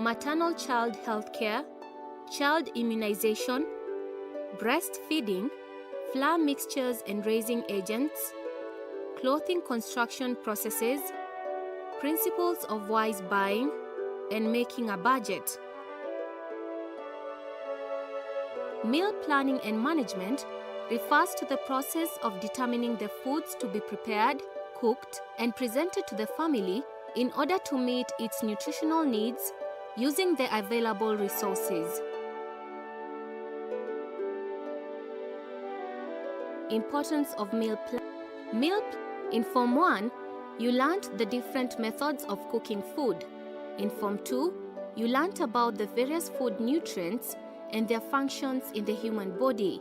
maternal child health care, child immunization, breastfeeding, flour mixtures and raising agents, clothing construction processes, principles of wise buying, and making a budget. Meal planning and management refers to the process of determining the foods to be prepared, cooked, and presented to the family in order to meet its nutritional needs using the available resources. Importance of meal planning. In Form 1, you learnt the different methods of cooking food. In Form 2, you learnt about the various food nutrients and their functions in the human body.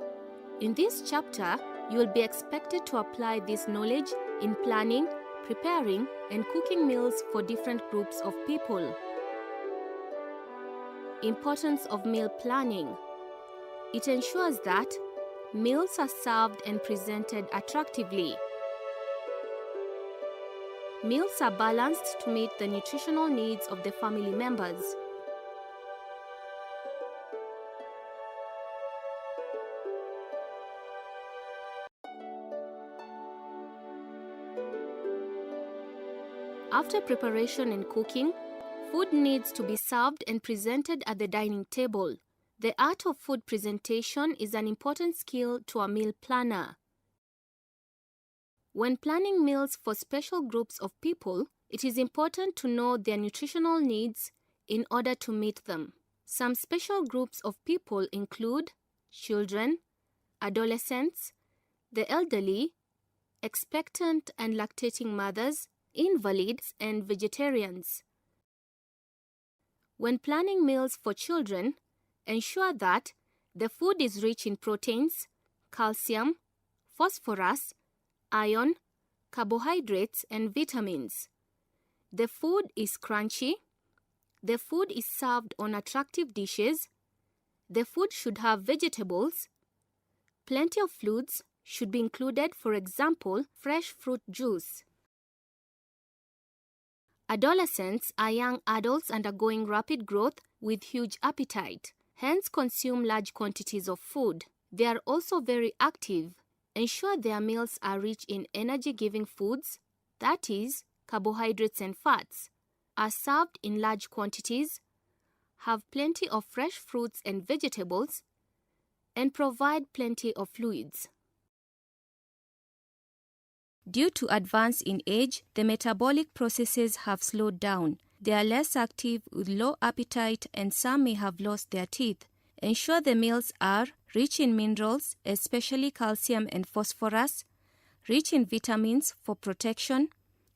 In this chapter, you will be expected to apply this knowledge in planning, preparing, and cooking meals for different groups of people. Importance of meal planning. It ensures that meals are served and presented attractively. Meals are balanced to meet the nutritional needs of the family members. After preparation and cooking, food needs to be served and presented at the dining table. The art of food presentation is an important skill to a meal planner. When planning meals for special groups of people, it is important to know their nutritional needs in order to meet them. Some special groups of people include children, adolescents, the elderly, expectant and lactating mothers, invalids, and vegetarians. When planning meals for children, ensure that the food is rich in proteins, calcium, phosphorus, iron, carbohydrates, and vitamins. The food is crunchy. The food is served on attractive dishes. The food should have vegetables. Plenty of fluids should be included, for example, fresh fruit juice. Adolescents are young adults undergoing rapid growth with huge appetite, hence consume large quantities of food. They are also very active. Ensure their meals are rich in energy-giving foods, that is, carbohydrates and fats, are served in large quantities, have plenty of fresh fruits and vegetables, and provide plenty of fluids. Due to advance in age, the metabolic processes have slowed down. They are less active with low appetite and some may have lost their teeth. Ensure the meals are rich in minerals, especially calcium and phosphorus, rich in vitamins for protection,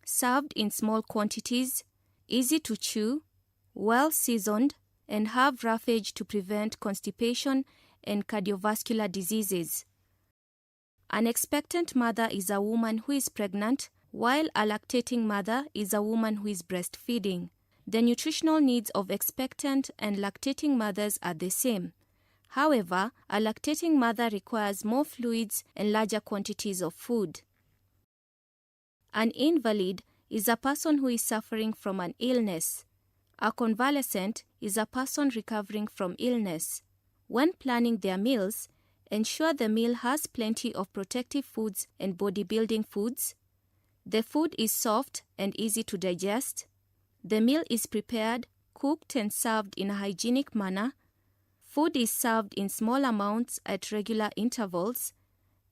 served in small quantities, easy to chew, well seasoned, and have roughage to prevent constipation and cardiovascular diseases. An expectant mother is a woman who is pregnant, while a lactating mother is a woman who is breastfeeding. The nutritional needs of expectant and lactating mothers are the same. However, a lactating mother requires more fluids and larger quantities of food. An invalid is a person who is suffering from an illness. A convalescent is a person recovering from illness. When planning their meals, ensure the meal has plenty of protective foods and bodybuilding foods. The food is soft and easy to digest. The meal is prepared, cooked and served in a hygienic manner. Food is served in small amounts at regular intervals,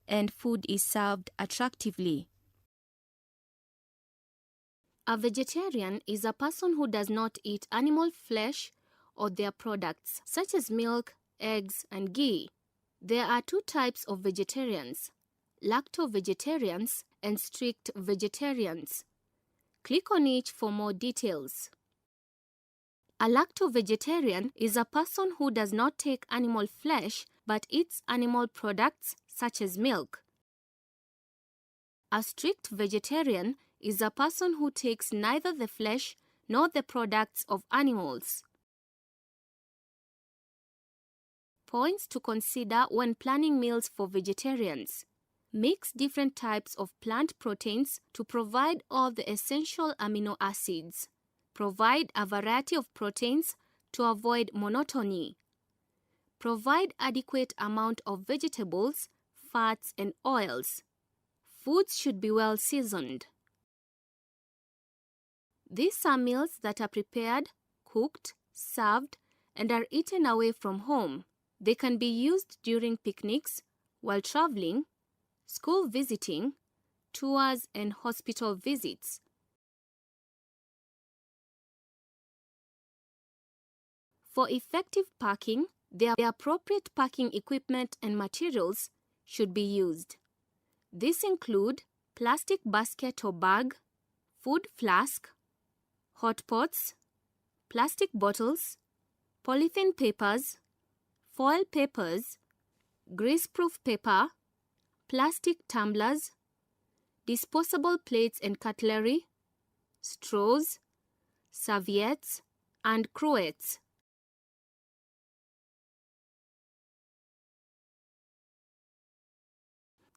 and food is served attractively. A vegetarian is a person who does not eat animal flesh or their products, such as milk, eggs, and ghee. There are two types of vegetarians: lacto-vegetarians and strict vegetarians. Click on each for more details. A lacto-vegetarian is a person who does not take animal flesh but eats animal products such as milk. A strict vegetarian is a person who takes neither the flesh nor the products of animals. Points to consider when planning meals for vegetarians. Mix different types of plant proteins to provide all the essential amino acids. Provide a variety of proteins to avoid monotony. Provide adequate amount of vegetables, fats, and oils. Foods should be well seasoned. These are meals that are prepared, cooked, served, and are eaten away from home. They can be used during picnics, while traveling, school visiting, tours, and hospital visits. For effective packing, the appropriate packing equipment and materials should be used. These include plastic basket or bag, food flask, hot pots, plastic bottles, polythene papers, foil papers, greaseproof paper, plastic tumblers, disposable plates and cutlery, straws, serviettes, and cruets.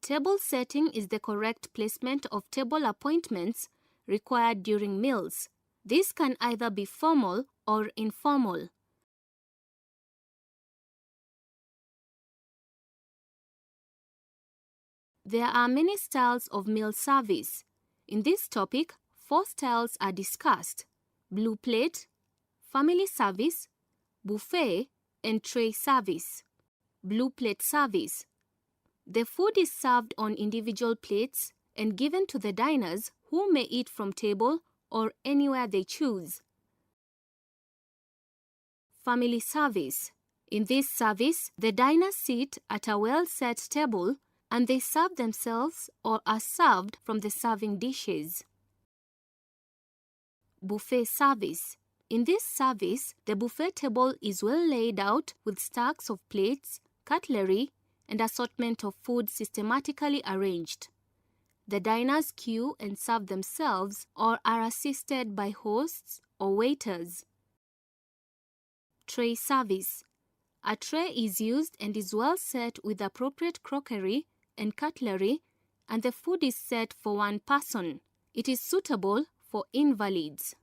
Table setting is the correct placement of table appointments required during meals. This can either be formal or informal. There are many styles of meal service. In this topic, 4 styles are discussed: blue plate, family service, buffet, and tray service. Blue plate service. The food is served on individual plates and given to the diners, who may eat from table or anywhere they choose. Family service. In this service, the diners sit at a well-set table and they serve themselves or are served from the serving dishes. Buffet service. In this service, the buffet table is well laid out with stacks of plates, cutlery, and assortment of food systematically arranged. The diners queue and serve themselves or are assisted by hosts or waiters. Tray service. A tray is used and is well set with appropriate crockery and cutlery, and the food is set for one person. It is suitable for invalids.